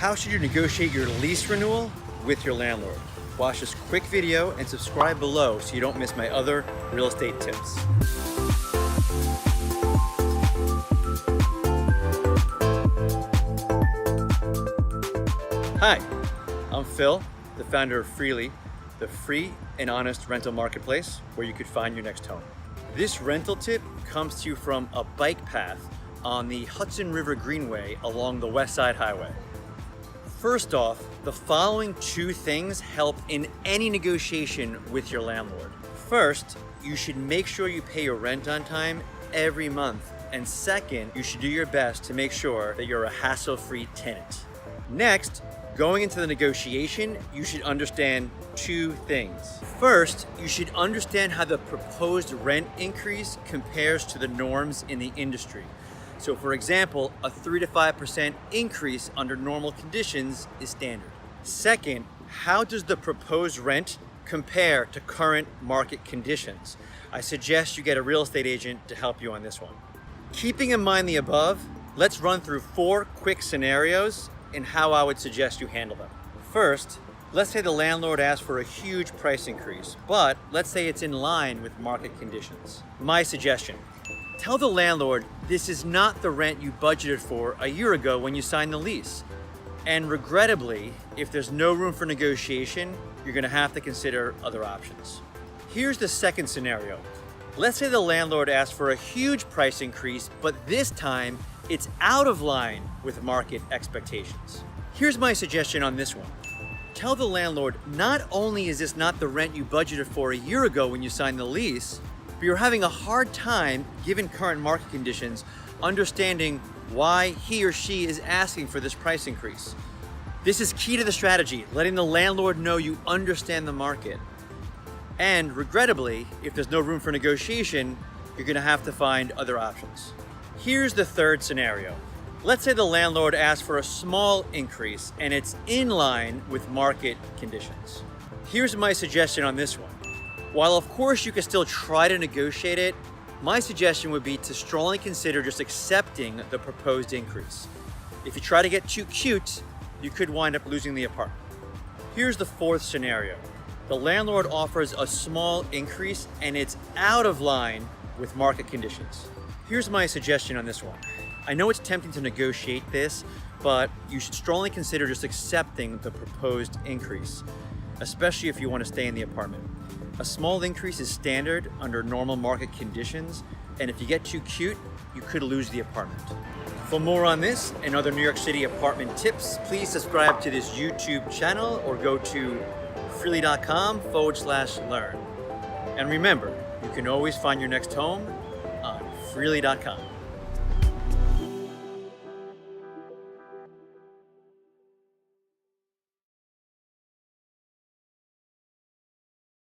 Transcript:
How should you negotiate your lease renewal with your landlord? Watch this quick video and subscribe below so you don't miss my other real estate tips. Hi, I'm Phil, the founder of Frele, the free and honest rental marketplace where you could find your next home. This rental tip comes to you from a bike path on the Hudson River Greenway along the West Side Highway. First off, the following two things help in any negotiation with your landlord. First, you should make sure you pay your rent on time every month. And second, you should do your best to make sure that you're a hassle-free tenant. Next, going into the negotiation, you should understand two things. First, you should understand how the proposed rent increase compares to the norms in the industry. So for example, a 3 to 5% increase under normal conditions is standard. Second, how does the proposed rent compare to current market conditions? I suggest you get a real estate agent to help you on this one. Keeping in mind the above, let's run through 4 quick scenarios and how I would suggest you handle them. First, let's say the landlord asks for a huge price increase, but let's say it's in line with market conditions. My suggestion, tell the landlord this is not the rent you budgeted for a year ago when you signed the lease. And regrettably, if there's no room for negotiation, you're gonna have to consider other options. Here's the second scenario. Let's say the landlord asks for a huge price increase, but this time it's out of line with market expectations. Here's my suggestion on this one. Tell the landlord, not only is this not the rent you budgeted for a year ago when you signed the lease, but you're having a hard time, given current market conditions, understanding why he or she is asking for this price increase. This is key to the strategy, letting the landlord know you understand the market. And regrettably, if there's no room for negotiation, you're gonna have to find other options. Here's the third scenario. Let's say the landlord asks for a small increase and it's in line with market conditions. Here's my suggestion on this one. While of course you can still try to negotiate it, my suggestion would be to strongly consider just accepting the proposed increase. If you try to get too cute, you could wind up losing the apartment. Here's the fourth scenario. The landlord offers a small increase and it's out of line with market conditions. Here's my suggestion on this one. I know it's tempting to negotiate this, but you should strongly consider just accepting the proposed increase, especially if you want to stay in the apartment. A small increase is standard under normal market conditions, and if you get too cute, you could lose the apartment. For more on this and other New York City apartment tips, please subscribe to this YouTube channel or go to Frēlē.com/learn. And remember, you can always find your next home on Frēlē.com.